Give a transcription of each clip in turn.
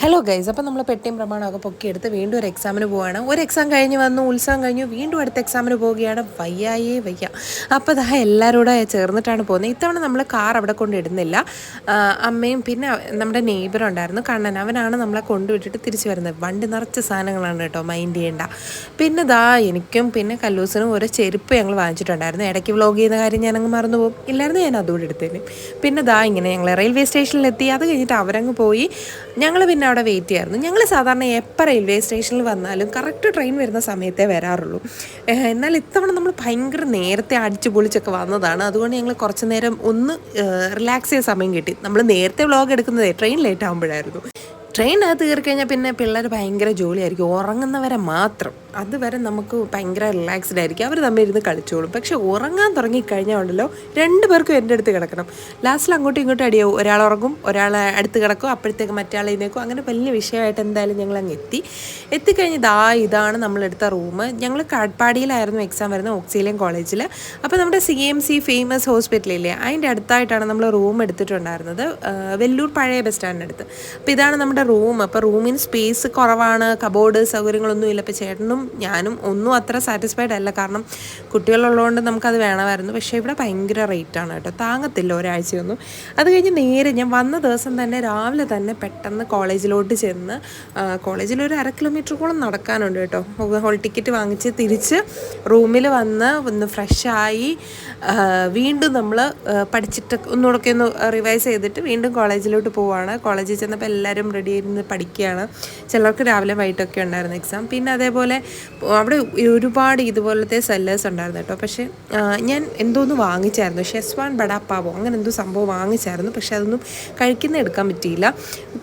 Hello guys, അപ്പോൾ നമ്മൾ പെട്ടിയും പ്രമാണമൊക്കെ പൊക്കിയെടുത്ത് വീണ്ടും ഒരു എക്സാമിന് പോവുകയാണ്. ഒരു എക്സാം കഴിഞ്ഞ് വന്നു, ഉത്സവം കഴിഞ്ഞു, വീണ്ടും അടുത്ത എക്സാമിന് പോവുകയാണ്. വയ്യ. അപ്പോൾ അതാ എല്ലാവരും കൂടെ ചേർന്നിട്ടാണ് പോകുന്നത്. ഇത്തവണ നമ്മൾ കാർ അവിടെ കൊണ്ടിടുന്നില്ല. അമ്മയും പിന്നെ നമ്മുടെ നെയ്ബർ ഉണ്ടായിരുന്നു, കണ്ണൻ. അവനാണ് നമ്മളെ കൊണ്ടുവിട്ടിട്ട് തിരിച്ചു വരുന്നത്. വണ്ടി നിറച്ച സാധനങ്ങളാണ് കേട്ടോ, മൈൻഡ് ചെയ്യേണ്ട. പിന്നെ ദാ എനിക്കും പിന്നെ കല്ലൂസിനും ഒരു ചെരുപ്പ് ഞങ്ങൾ വാങ്ങിച്ചിട്ടുണ്ടായിരുന്നു. ഇടയ്ക്ക് വ്ലോഗ് ചെയ്യുന്ന കാര്യം ഞാനങ്ങ് മറന്നു പോകും. ഇല്ലായിരുന്നു ഞാൻ അതുകൂടെ എടുത്തേനെ. പിന്നെ ദാ ഇങ്ങനെ ഞങ്ങൾ റെയിൽവേ സ്റ്റേഷനിലെത്തി. അത് കഴിഞ്ഞിട്ട് അവരങ്ങ് പോയി. ഞങ്ങൾ പിന്നെ അവിടെ വെയിറ്റ് ചെയ്യായിരുന്നു. ഞങ്ങൾ സാധാരണ എപ്പോൾ റെയിൽവേ സ്റ്റേഷനിൽ വന്നാലും കറക്റ്റ് ട്രെയിൻ വരുന്ന സമയത്തേ വരാറുള്ളൂ. എന്നാൽ ഇത്തവണ നമ്മൾ ഭയങ്കര നേരത്തെ അടിച്ചു പൊളിച്ചൊക്കെ വന്നതാണ്. അതുകൊണ്ട് ഞങ്ങൾ കുറച്ച് നേരം ഒന്ന് റിലാക്സ് ചെയ്യാൻ സമയം കിട്ടി. നമ്മൾ നേരത്തെ വ്ലോഗ് എടുക്കുന്നതേ ട്രെയിൻ ലേറ്റ് ആകുമ്പോഴായിരുന്നു. ട്രെയിനകത്ത് കയറി കഴിഞ്ഞാൽ പിന്നെ പിള്ളേർ ഭയങ്കര ജോലിയായിരിക്കും, ഉറങ്ങുന്നവരെ മാത്രം. അതുവരെ നമുക്ക് ഭയങ്കര റിലാക്സ്ഡ് ആയിരിക്കും, അവർ തമ്മിൽ ഇരുന്ന് കളിച്ചോളും. പക്ഷെ ഉറങ്ങാൻ തുടങ്ങിക്കഴിഞ്ഞാൽ ഉണ്ടല്ലോ, രണ്ടു പേർക്കും എൻ്റെ അടുത്ത് കിടക്കണം. ലാസ്റ്റിൽ അങ്ങോട്ടും ഇങ്ങോട്ടും അടിയാവും. ഒരാൾ ഉറങ്ങും, ഒരാൾ അടുത്ത് കിടക്കും, അപ്പോഴത്തേക്ക് മറ്റേ എഴുന്നേക്കും. അങ്ങനെ വലിയ വിഷയമായിട്ട് എന്തായാലും ഞങ്ങൾ അങ്ങ് എത്തിക്കഴിഞ്ഞ് ഇതാണ് നമ്മളെടുത്ത റൂം. ഞങ്ങൾ കാട്ട്പാടിയിലായിരുന്നു എക്സാം വരുന്നത്, ഓക്സിലിയൻ കോളേജിൽ. അപ്പോൾ നമ്മുടെ CMC ഫേമസ് ഹോസ്പിറ്റലില്ലേ, അതിൻ്റെ അടുത്തായിട്ടാണ് നമ്മൾ റൂം എടുത്തിട്ടുണ്ടായിരുന്നത്, വെല്ലൂർ പഴയ ബസ് സ്റ്റാൻഡിനടുത്ത്. അപ്പോൾ ഇതാണ് നമ്മുടെ റൂം. അപ്പോൾ റൂമിന് സ്പേസ് കുറവാണ്, കബോർഡ് സൗകര്യങ്ങളൊന്നും ഇല്ല. അപ്പോൾ ചേട്ടനും ഞാനും ഒന്നും അത്ര സാറ്റിസ്ഫൈഡ് അല്ല, കാരണം കുട്ടികളുള്ളതുകൊണ്ട് നമുക്കത് വേണമായിരുന്നു. പക്ഷേ ഇവിടെ ഭയങ്കര റേറ്റാണ് കേട്ടോ, താങ്ങത്തില്ല ഒരാഴ്ചയൊന്നും. അത് കഴിഞ്ഞ് നേരെ ഞാൻ വന്ന ദിവസം തന്നെ രാവിലെ തന്നെ പെട്ടെന്ന് കോളേജിലോട്ട് ചെന്ന്, കോളേജിൽ ഒരു 1/2 കിലോമീറ്ററോളം നടക്കാനുണ്ട് കേട്ടോ. ഹോൾ ടിക്കറ്റ് വാങ്ങിച്ച് തിരിച്ച് റൂമിൽ വന്ന് ഒന്ന് ഫ്രഷായി വീണ്ടും നമ്മൾ പഠിച്ചിട്ട് ഒന്നുകൂടെ ഒന്ന് റിവൈസ് ചെയ്തിട്ട് വീണ്ടും കോളേജിലോട്ട് പോവുകയാണ്. കോളേജിൽ ചെന്നപ്പോൾ എല്ലാവരും റെഡി ഇരുന്ന് പഠിക്കുകയാണ്. ചിലർക്ക് രാവിലെ വൈകിട്ടൊക്കെ ഉണ്ടായിരുന്നു എക്സാം. പിന്നെ അതേപോലെ അവിടെ ഒരുപാട് ഇതുപോലത്തെ സെല്ലേഴ്സ് ഉണ്ടായിരുന്നു കേട്ടോ. പക്ഷേ ഞാൻ എന്തോന്ന് വാങ്ങിച്ചായിരുന്നു, ഷെസ്വാൻ ബഡാപ്പാവോ അങ്ങനെ എന്തോ സംഭവം വാങ്ങിച്ചായിരുന്നു. പക്ഷേ അതൊന്നും കഴിക്കുന്ന എടുക്കാൻ പറ്റിയില്ല.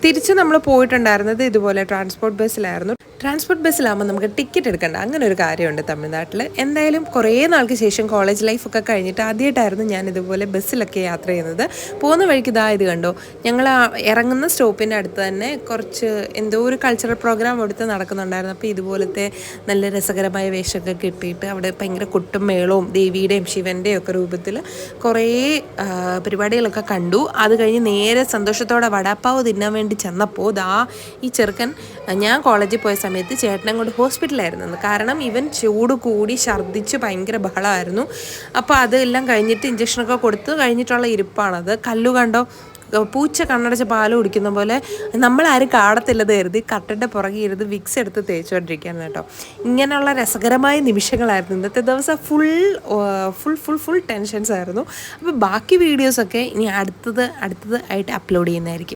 തിരിച്ച് നമ്മൾ പോയിട്ടുണ്ടായിരുന്നത് ഇതുപോലെ ട്രാൻസ്പോർട്ട് ബസ്സിലായിരുന്നു. ട്രാൻസ്പോർട്ട് ബസ്സിലാകുമ്പോൾ നമുക്ക് ടിക്കറ്റ് എടുക്കണ്ട, അങ്ങനെ ഒരു കാര്യമുണ്ട് തമിഴ്നാട്ടിൽ. എന്തായാലും കുറേ നാൾക്ക് ശേഷം കോളേജ് ലൈഫൊക്കെ കഴിഞ്ഞിട്ട് ആദ്യമായിട്ടായിരുന്നു ഞാൻ ഇതുപോലെ ബസ്സിലൊക്കെ യാത്ര ചെയ്യുന്നത്. പോകുന്ന വഴിക്ക് ഇത് കണ്ടോ, ഞങ്ങൾ ഇറങ്ങുന്ന സ്റ്റോപ്പിൻ്റെ അടുത്ത് തന്നെ കുറച്ച് എന്തോ ഒരു കൾച്ചറൽ പ്രോഗ്രാം അവിടുത്തെ നടക്കുന്നുണ്ടായിരുന്നു. അപ്പോൾ ഇതുപോലത്തെ നല്ല രസകരമായ വേഷമൊക്കെ കിട്ടിയിട്ട് അവിടെ ഭയങ്കര കൊട്ടും മേളവും ദേവിയുടെയും ശിവൻ്റെയും ഒക്കെ രൂപത്തിൽ കുറേ പരിപാടികളൊക്കെ കണ്ടു. അത് കഴിഞ്ഞ് നേരെ സന്തോഷത്തോടെ വടാപ്പാവ് തിന്നാൻ വേണ്ടി ചെന്നപ്പോൾ ഈ ചെറുക്കൻ, ഞാൻ കോളേജിൽ പോയ സമയത്ത് ചേട്ടനെ കൊണ്ട് ഹോസ്പിറ്റലായിരുന്നു, കാരണം ഇവൻ ചൂട് കൂടി ഛർദ്ദിച്ച് ഭയങ്കര ബഹളമായിരുന്നു. അപ്പോൾ അതെല്ലാം കഴിഞ്ഞിട്ട് ഇഞ്ചക്ഷനൊക്കെ കൊടുത്ത് കഴിഞ്ഞിട്ടുള്ള ഇരിപ്പാണത്. കല്ലു കണ്ടോ, പൂച്ച കണ്ണടച്ച് പാല് കുടിക്കുന്ന പോലെ നമ്മളാരും കാണത്തില്ലത് കരുതി കട്ടൻ്റെ പുറകെ ഇരുന്ന് വിക്സ് എടുത്ത് തേച്ചുകൊണ്ടിരിക്കുകയാണ് കേട്ടോ. ഇങ്ങനെയുള്ള രസകരമായ നിമിഷങ്ങളായിരുന്നു ഇന്നത്തെ ദിവസം. ഫുൾ ടെൻഷൻസ് ആയിരുന്നു. അപ്പോൾ ബാക്കി വീഡിയോസൊക്കെ ഇനി അടുത്തത് ആയിട്ട് അപ്ലോഡ് ചെയ്യുന്നതായിരിക്കും.